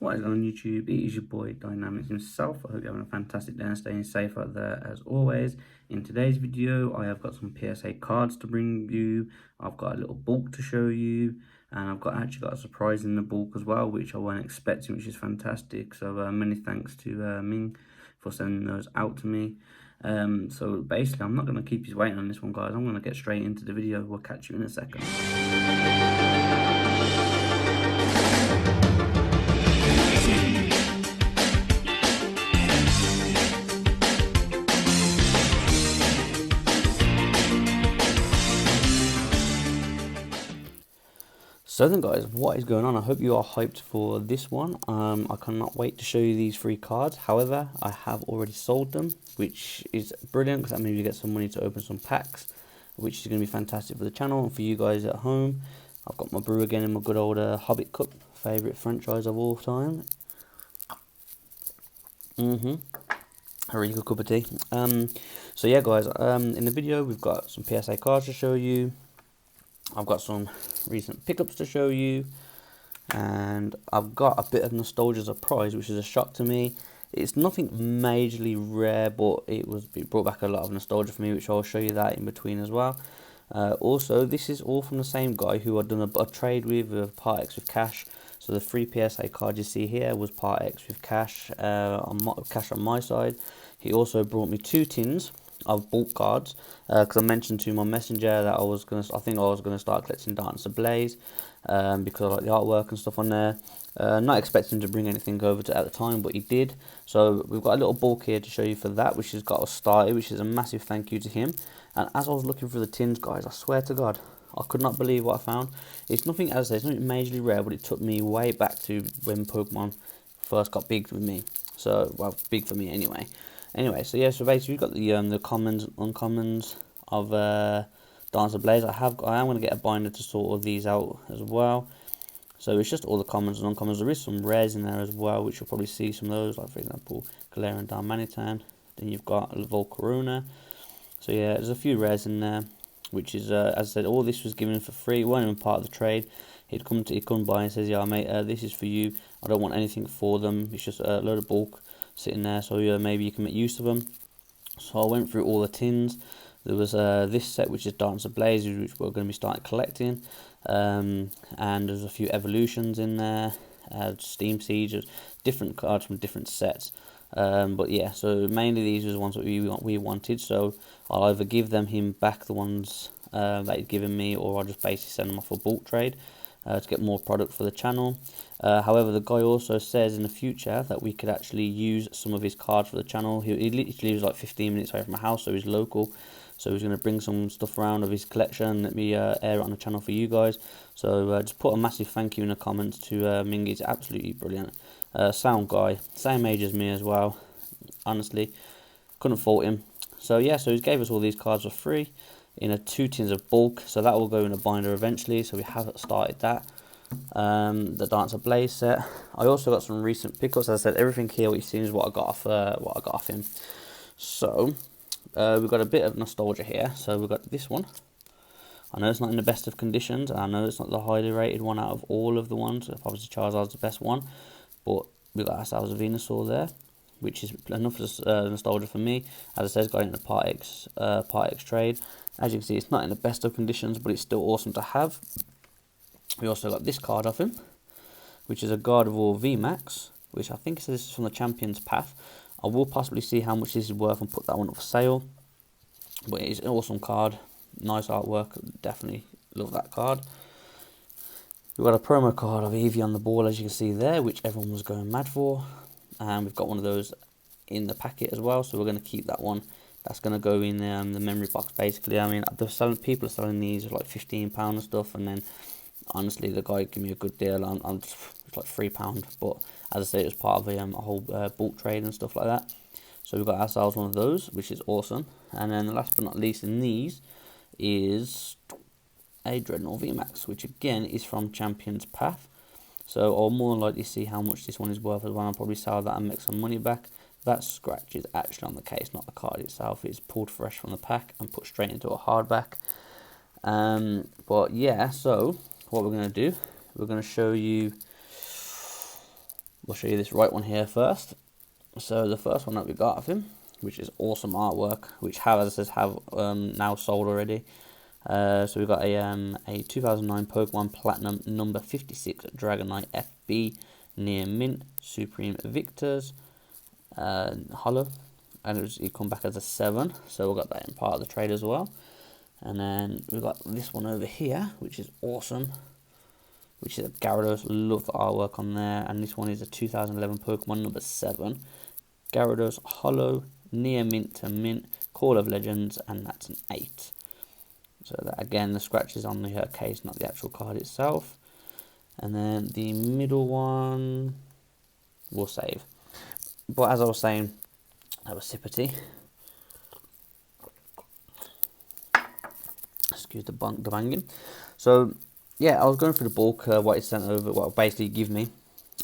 What is going on YouTube? It is your boy Dynamics himself. I hope you're having a fantastic day and staying safe out there as always. In today's video, I have got some PSA cards to bring you. I've got a little bulk to show you, and I've actually got a surprise in the bulk as well, which I wasn't expecting, which is fantastic. So many thanks to Ming for sending those out to me. So basically, I'm not going to keep you waiting on this one, guys. I'm going to get straight into the video. We'll catch you in a second. So then guys, what is going on? I hope you are hyped for this one. I cannot wait to show you these 3 cards. However, I have already sold them, which is brilliant because that means you get some money to open some packs, which is going to be fantastic for the channel and for you guys at home. I've got my brew again in my good old Hobbit cup, favourite franchise of all time. A really good cup of tea. So yeah guys, in the video we've got some PSA cards to show you. I've got some recent pickups to show you, and I've got a bit of nostalgia as a prize, which is a shock to me. It's nothing majorly rare, but it brought back a lot of nostalgia for me, which I'll show you that in between as well. Also, this is all from the same guy who I'd done a trade with part X with cash. So the 3 PSA card you see here was part X with cash, cash on my side. He also brought me 2 tins of bulk cards, because I mentioned to my messenger that I think I was gonna start collecting Dance Ablaze, because I like the artwork and stuff on there. Not expecting to bring anything over to at the time, but he did. So we've got a little bulk here to show you for that, which has got us started, which is a massive thank you to him. And as I was looking through the tins, guys, I swear to God, I could not believe what I found. It's nothing, as I say, it's nothing majorly rare, but it took me way back to when Pokemon first got big with me. So, well, big for me anyway. Anyway, so yeah, so basically we've got the commons, uncommons of Dance Ablaze. I am going to get a binder to sort all these out as well. So it's just all the commons and uncommons. There is some rares in there as well, which you'll probably see some of those, like for example, Galarian Darmanitan. Then you've got Volcarona. So yeah, there's a few rares in there, which is, as I said, all this was given for free. It wasn't even part of the trade. He'd come by and says, yeah mate, this is for you. I don't want anything for them. It's just a load of bulk sitting there, so yeah, maybe you can make use of them. So I went through all the tins. There was this set, which is Dance Ablaze, which we're going to be starting collecting, and there's a few evolutions in there, Steam Siege, different cards from different sets. But yeah, so mainly these are the ones that we wanted. So I'll either give him back the ones that he'd given me, or I'll just basically send them off a bulk trade to get more product for the channel. However, the guy also says in the future that we could actually use some of his cards for the channel. He literally lives like 15 minutes away from my house, so he's local. So he's going to bring some stuff around of his collection and let me air it on the channel for you guys. So just put a massive thank you in the comments to Ming. He's absolutely brilliant. Sound guy, same age as me as well. Honestly, couldn't fault him. So yeah, so he gave us all these cards for free in 2 tins of bulk. So that will go in a binder eventually. So we have started that. The Dance Ablaze set. I also got some recent pickups. As I said, everything here what you've seen is what I got off him. So we've got a bit of nostalgia here. So we've got this one. I know it's not in the best of conditions. I know it's not the highly rated one out of all of the ones. Obviously Charizard's the best one, but we've got ourselves a Venusaur there, which is enough nostalgia for me. As I said, it's got into part X trade. As you can see, it's not in the best of conditions, but it's still awesome to have. We also got this card off him, which is a Gardevoir VMAX, which I think this is from the Champion's Path. I will possibly see how much this is worth and put that one up for sale. But it is an awesome card, nice artwork, definitely love that card. We've got a promo card of Eevee on the ball, as you can see there, which everyone was going mad for. And we've got one of those in the packet as well, so we're going to keep that one. That's going to go in the memory box, basically. I mean, people are selling these for like £15 and stuff, and then honestly, the guy gave me a good deal on it's like £3. But as I say, it was part of a whole bulk trade and stuff like that. So we've got ourselves one of those, which is awesome. And then last but not least in these is a Dreadnought VMAX, which again is from Champion's Path. So I'll more than likely see how much this one is worth as well. I'll probably sell that and make some money back. That scratch is actually on the case, not the card itself. It's pulled fresh from the pack and put straight into a hardback. But yeah, so what we're going to do, we're going to show you we'll show you this right one here first. So the first one that we got of him, which is awesome artwork, which have, as it says, have now sold already. So we got a 2009 Pokemon Platinum number 56 Dragonite FB near mint Supreme Victors hollow, and it come back as a 7, so we got that in part of the trade as well. And then we got this one over here, which is awesome, which is a Gyarados. Love the artwork on there. And this one is a 2011 Pokemon number 7 Gyarados hollow near mint to mint Call of Legends, and that's an 8. So that, again, the scratches on the case, not the actual card itself. And then the middle one we'll save. But as I was saying, that was sippity. Excuse the banging. So yeah, I was going through the bulk, what he sent over, what basically give me.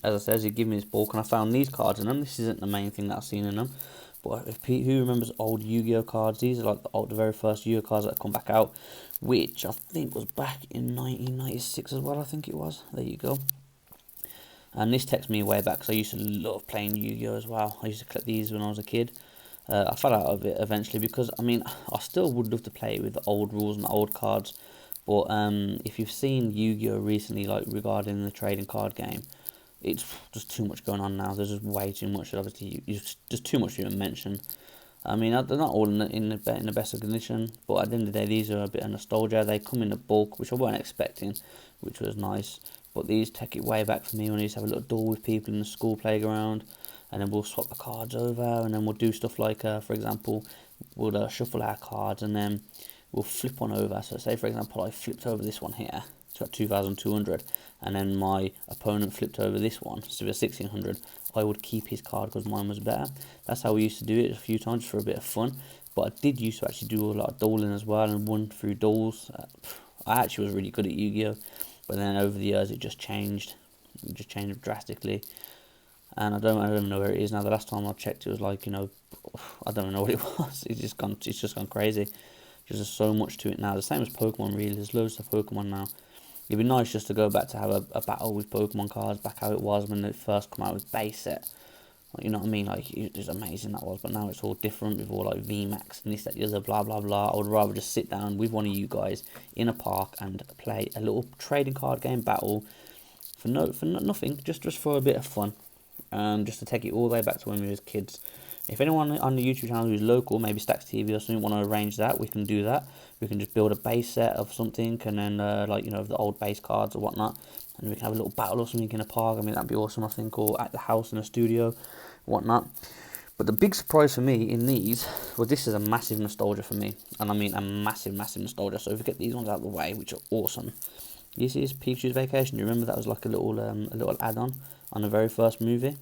As I said, he gave me this bulk, and I found these cards in them. This isn't the main thing that I've seen in them. But if who remembers old Yu-Gi-Oh cards? These are like the very first Yu-Gi-Oh cards that have come back out, which I think was back in 1996 as well. I think it was. There you go. And this takes me way back, because I used to love playing Yu-Gi-Oh as well. I used to collect these when I was a kid. I fell out of it eventually, because I mean, I still would love to play with the old rules and the old cards. But if you've seen Yu-Gi-Oh recently, like regarding the trading card game, it's just too much going on now. There's just way too much. Obviously, just too much to even mention. I mean, they're not all in the best of condition, but at the end of the day, these are a bit of nostalgia. They come in a bulk, which I weren't expecting, which was nice. But these take it way back for me when I used to have a little duel with people in the school playground, and then we'll swap the cards over, and then we'll do stuff like, for example, we'll shuffle our cards, and then we'll flip one over. So say, for example, I flipped over this one here. It's got 2,200, and then my opponent flipped over this one, so it's 1,600. I would keep his card because mine was better. That's how we used to do it a few times, just for a bit of fun. But I did used to actually do a lot of dueling as well, and won through duels. I actually was really good at Yu-Gi-Oh, but then over the years it just changed. It just changed drastically, and I don't even know where it is now. The last time I checked, it was like, you know, I don't know what it was. It's just gone crazy. There's just so much to it now. The same as Pokemon, really. There's loads of Pokemon now. It'd be nice just to go back to have a battle with Pokemon cards, back how it was when it first come out with base set. You know what I mean? Like, it was amazing that was, but now it's all different with all like VMAX and this, that, the other, blah, blah, blah. I would rather just sit down with one of you guys in a park and play a little trading card game battle for nothing, just for a bit of fun. Just to take it all the way back to when we was kids. If anyone on the YouTube channel who's local, maybe Stacks TV or something, want to arrange that, we can do that. We can just build a base set of something, and then like, you know, the old base cards or whatnot, and we can have a little battle or something in a park. I mean, that'd be awesome, I think, or at the house in a studio, whatnot. But the big surprise for me in these was, this is a massive nostalgia for me, and I mean a massive nostalgia. So if we get these ones out of the way, which are awesome. This is Pikachu's Vacation. Do you remember that was like a little add-on on the very first movie?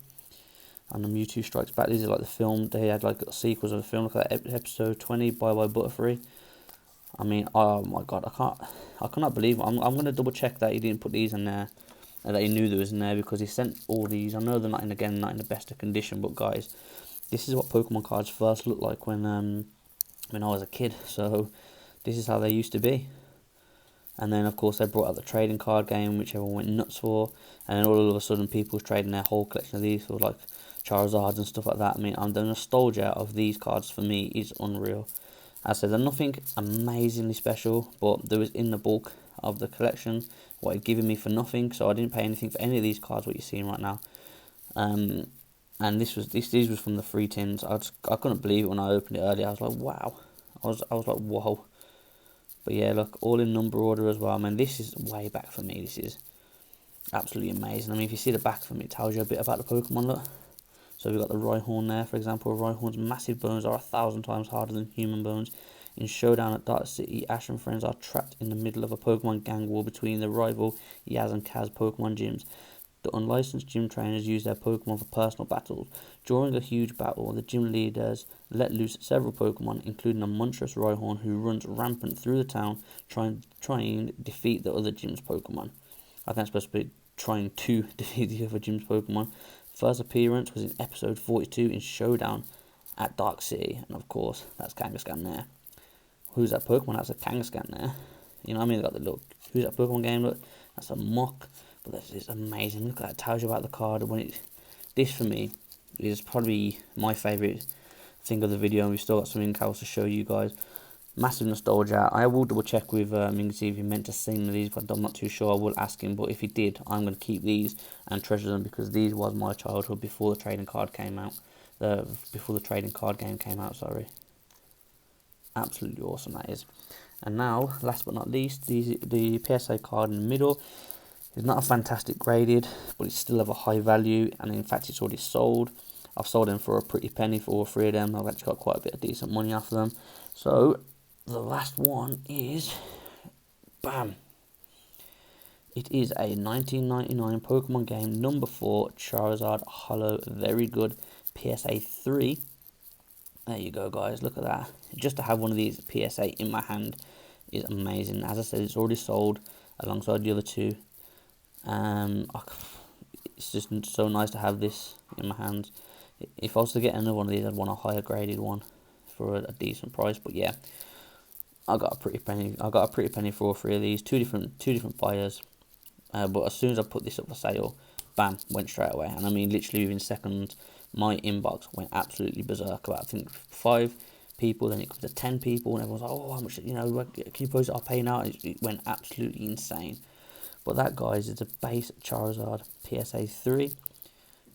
And the Mewtwo Strikes Back. These are like the film. They had like sequels of the film. Look at that, episode 20, Bye Bye Butterfree. I mean, oh my god, I cannot believe it. I'm gonna double check that he didn't put these in there, and that he knew there was in there, because he sent all these. I know they're not in the best of condition, but guys, this is what Pokemon cards first looked like when I was a kid. So this is how they used to be. And then, of course, they brought out the trading card game, which everyone went nuts for. And then all of a sudden, people was trading their whole collection of these for like Charizards and stuff like that. I mean, the nostalgia of these cards for me is unreal. As I said, they're nothing amazingly special, but there was in the bulk of the collection what it given me for nothing. So I didn't pay anything for any of these cards, what you're seeing right now. And these was from the free tins. I couldn't believe it when I opened it earlier. I was like, wow. I was like, whoa. But yeah, look, all in number order as well. I mean, this is way back for me. This is absolutely amazing. I mean, if you see the back for me, it tells you a bit about the Pokemon, look. So we've got the Rhyhorn there, for example. Rhyhorn's massive bones are 1,000 times harder than human bones. In Showdown at Dark City, Ash and friends are trapped in the middle of a Pokemon gang war between the rival Yaz and Kaz Pokemon gyms. The unlicensed gym trainers use their Pokemon for personal battles. During a huge battle, the gym leaders let loose several Pokemon, including a monstrous Rhyhorn who runs rampant through the town, trying to defeat the other gym's Pokemon. I think I'm supposed to be trying to defeat the other gym's Pokemon. First appearance was in episode 42 in Showdown at Dark City, and of course, that's Kangaskhan there. Who's that Pokemon? That's a Kangaskhan there. You know what I mean? They got the look. Who's that Pokemon game? Look, that's a Muck. But this is amazing. Look at that. It tells you about the card when it this for me is probably my favourite thing of the video, and we've still got something else to show you guys. Massive nostalgia. I will double check with Mingy if he meant to sing these, but I'm not too sure. I will ask him, but if he did, I'm going to keep these and treasure them, because these was my childhood before the trading card came out. Before the trading card game came out, sorry. Absolutely awesome that is. And now, last but not least, the PSA card in the middle is not a fantastic graded, but it's still of a high value, and in fact it's already sold. I've sold them for a pretty penny for all three of them. I've actually got quite a bit of decent money off of them. So the last one is, bam, it is a 1999 Pokemon game number 4 Charizard Holo. Very good. PSA 3. There you go, guys. Look at that. Just to have one of these PSA in my hand is amazing. As I said, it's already sold alongside the other two. It's just so nice to have this in my hands. If I was to get another one of these, I'd want a higher graded one for a decent price. But yeah, I got a pretty penny. I got a pretty penny for all three of these. Two different buyers. But as soon as I put this up for sale, bam, went straight away. And I mean, literally within seconds, my inbox went absolutely berserk. About, I think, 5 people, then it comes to 10 people, and everyone's like, oh, how much, you know, can you post it? I'll pay now. It went absolutely insane. But that, guys, is a base Charizard PSA 3,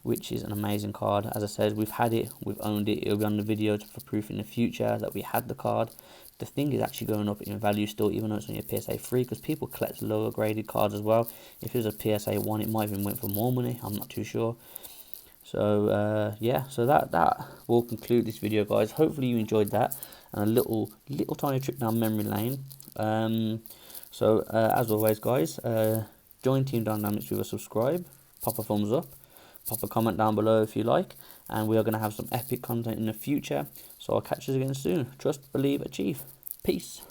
which is an amazing card. As I said, we've had it, we've owned it. It'll be on the video for proof in the future that we had the card. The thing is actually going up in value still, even though it's only a PSA 3, because people collect lower graded cards as well. If it was a PSA 1, it might even went for more money. I'm not too sure. So yeah, so that will conclude this video, guys. Hopefully you enjoyed that, and a little tiny trip down memory lane. So as always, guys, join Team Dynamics with a subscribe, pop a thumbs up, pop a comment down below if you like, and we are going to have some epic content in the future. So I'll catch you again soon. Trust, believe, achieve. Peace.